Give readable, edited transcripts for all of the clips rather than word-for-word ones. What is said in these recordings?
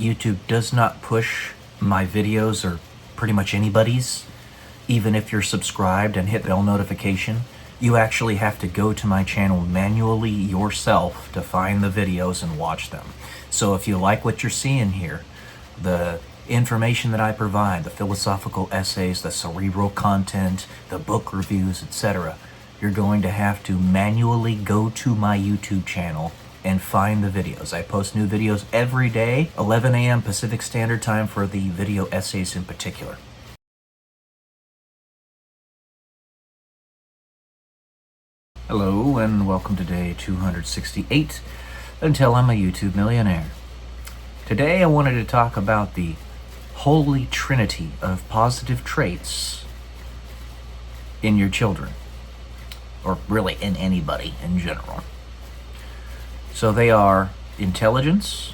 YouTube does not push my videos or pretty much anybody's, even if you're subscribed and hit the bell notification. You actually have to go to my channel manually yourself to find the videos and watch them. So if you like what you're seeing here, the information that I provide, the philosophical essays, the cerebral content, the book reviews, etc., you're going to have to manually go to my YouTube channel and find the videos. I post new videos every day, 11 a.m. Pacific Standard Time for the video essays in particular. Hello and welcome to day 268 until I'm a YouTube millionaire. Today I wanted to talk about the holy trinity of positive traits in your children, or really in anybody in general. So they are intelligence,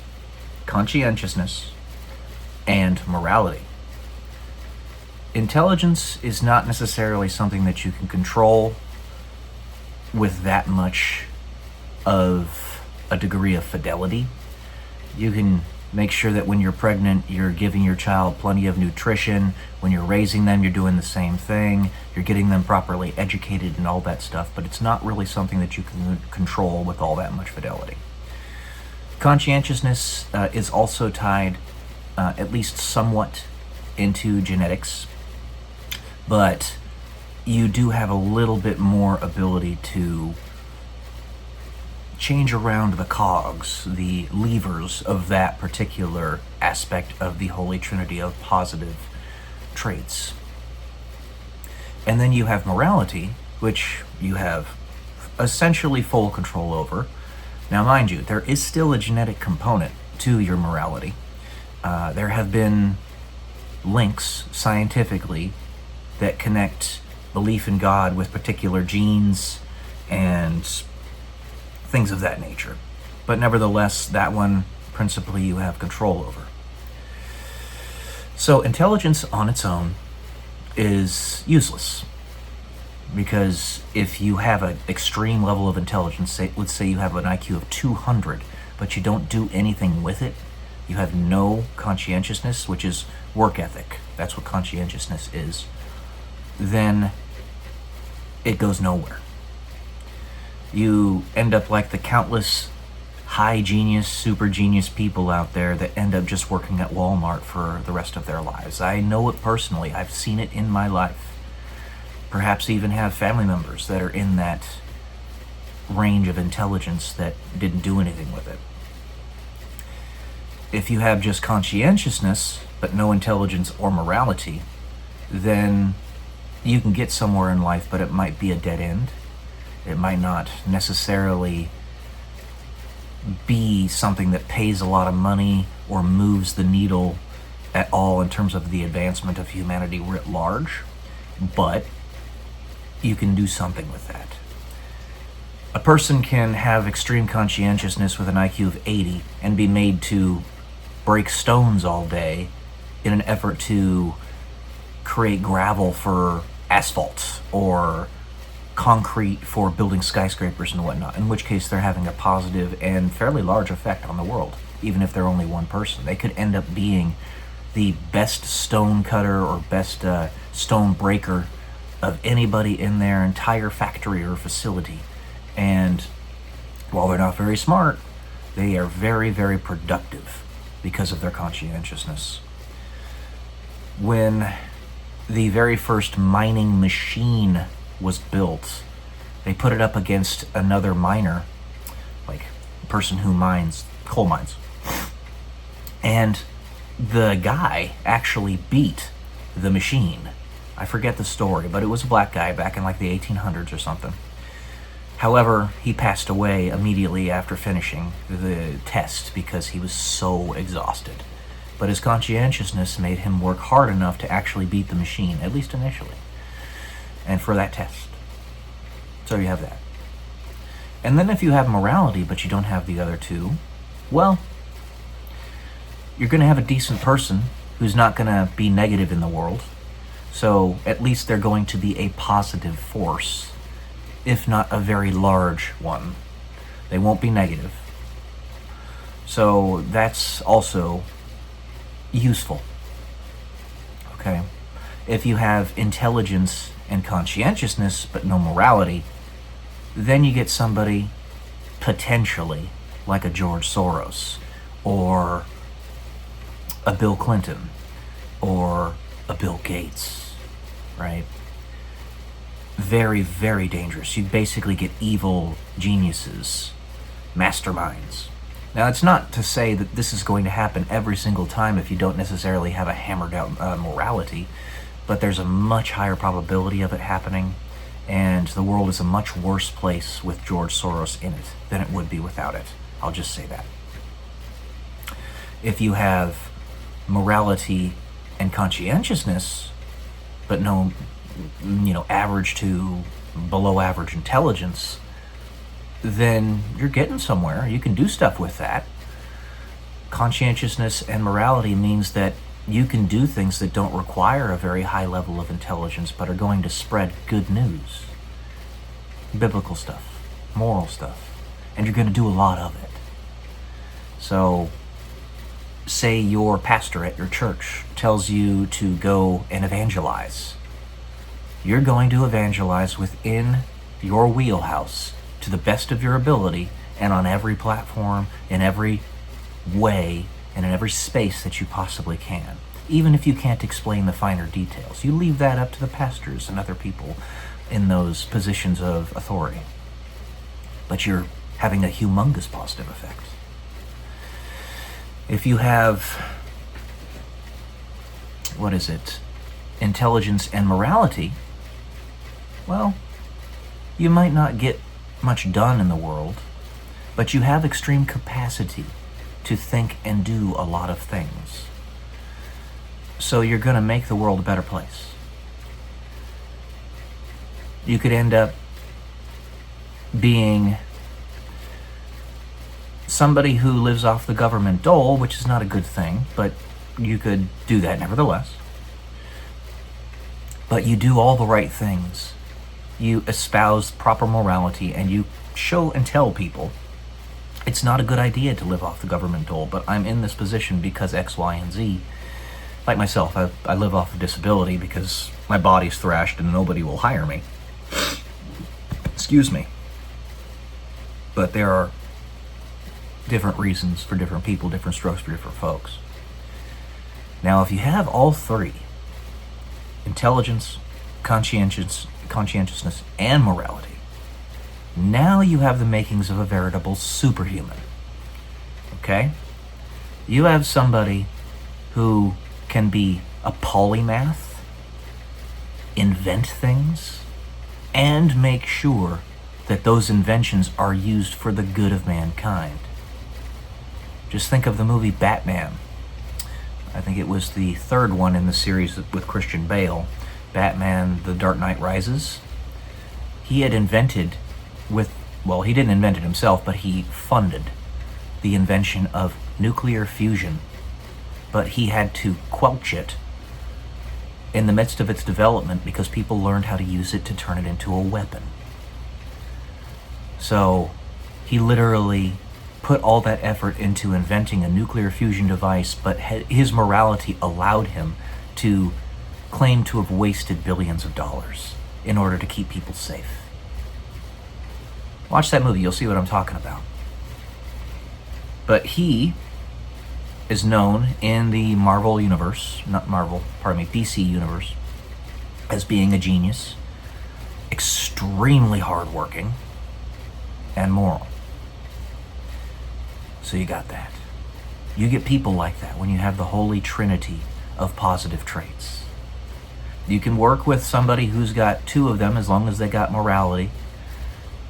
conscientiousness, and morality. Intelligence is not necessarily something that you can control with that much of a degree of fidelity. You can make sure that when you're pregnant, you're giving your child plenty of nutrition. When you're raising them, you're doing the same thing. You're getting them properly educated and all that stuff, but it's not really something that you can control with all that much fidelity. Conscientiousness is also tied, at least somewhat, into genetics, but you do have a little bit more ability to change around the cogs, the levers of that particular aspect of the holy trinity of positive traits. And then you have morality, which you have essentially full control over. Now, mind you, there is still a genetic component to your morality. There have been links scientifically that connect belief in God with particular genes and things of that nature. But nevertheless, that one principally you have control over. So intelligence on its own is useless, because if you have an extreme level of intelligence, let's say you have an IQ of 200, but you don't do anything with it, you have no conscientiousness, which is work ethic, that's what conscientiousness is, then it goes nowhere. You end up like the countless high genius, super genius people out there that end up just working at Walmart for the rest of their lives. I know it personally. I've seen it in my life. Perhaps even have family members that are in that range of intelligence that didn't do anything with it. If you have just conscientiousness, but no intelligence or morality, then you can get somewhere in life, but it might be a dead end. It might not necessarily be something that pays a lot of money or moves the needle at all in terms of the advancement of humanity writ large, but you can do something with that. A person can have extreme conscientiousness with an IQ of 80 and be made to break stones all day in an effort to create gravel for asphalt or concrete for building skyscrapers and whatnot, in which case they're having a positive and fairly large effect on the world, even if they're only one person. They could end up being the best stone cutter or best stone breaker of anybody in their entire factory or facility. And while they're not very smart, they are very, very productive because of their conscientiousness. When the very first mining machine was built, they put it up against another miner, like a person who mines coal mines. And the guy actually beat the machine. I forget the story, but it was a black guy back in like the 1800s or something. However, he passed away immediately after finishing the test because he was so exhausted. But his conscientiousness made him work hard enough to actually beat the machine, at least initially, and for that test. So you have that. And then if you have morality but you don't have the other two, well, you're going to have a decent person who's not going to be negative in the world. So at least they're going to be a positive force, if not a very large one. They won't be negative. So that's also useful. Okay? If you have intelligence and conscientiousness but no morality, then you get somebody potentially like a George Soros or a Bill Clinton or a Bill Gates, right? Very, very dangerous. You basically get evil geniuses, masterminds. Now, it's not to say that this is going to happen every single time if you don't necessarily have a hammered out morality, but there's a much higher probability of it happening, and the world is a much worse place with George Soros in it than it would be without it. I'll just say that. If you have morality and conscientiousness, but no, average to below average intelligence, then you're getting somewhere. You can do stuff with that. Conscientiousness and morality means that you can do things that don't require a very high level of intelligence, but are going to spread good news. Biblical stuff, moral stuff. And you're going to do a lot of it. So, say your pastor at your church tells you to go and evangelize. You're going to evangelize within your wheelhouse to the best of your ability and on every platform, in every way, and in every space that you possibly can. Even if you can't explain the finer details, you leave that up to the pastors and other people in those positions of authority. But you're having a humongous positive effect. If you have, intelligence and morality, well, you might not get much done in the world, but you have extreme capacity to think and do a lot of things. So you're going to make the world a better place. You could end up being somebody who lives off the government dole, which is not a good thing, but you could do that nevertheless. But you do all the right things. You espouse proper morality, and you show and tell people it's not a good idea to live off the government dole, but I'm in this position because X, Y, and Z. Like myself, I live off of disability because my body's thrashed and nobody will hire me. Excuse me. But there are different reasons for different people, different strokes for different folks. Now, if you have all three, intelligence, conscientiousness, and morality, now you have the makings of a veritable superhuman. Okay? You have somebody who can be a polymath, invent things, and make sure that those inventions are used for the good of mankind. Just think of the movie Batman. I think it was the third one in the series with Christian Bale, Batman: The Dark Knight Rises. He had invented he didn't invent it himself, but he funded the invention of nuclear fusion. But he had to quelch it in the midst of its development because people learned how to use it to turn it into a weapon. So he literally put all that effort into inventing a nuclear fusion device, but his morality allowed him to claim to have wasted billions of dollars in order to keep people safe. Watch that movie, you'll see what I'm talking about. But he is known in the DC universe, as being a genius, extremely hardworking, and moral. So you got that. You get people like that when you have the holy trinity of positive traits. You can work with somebody who's got two of them as long as they got morality.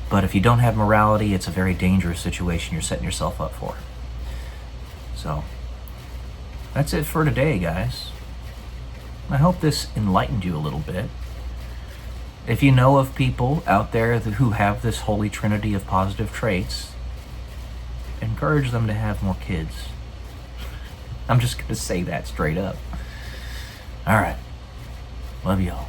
But if you don't have morality, it's a very dangerous situation you're setting yourself up for. So, that's it for today, guys. I hope this enlightened you a little bit. If you know of people out there who have this holy trinity of positive traits, encourage them to have more kids. I'm just going to say that straight up. All right. Love y'all.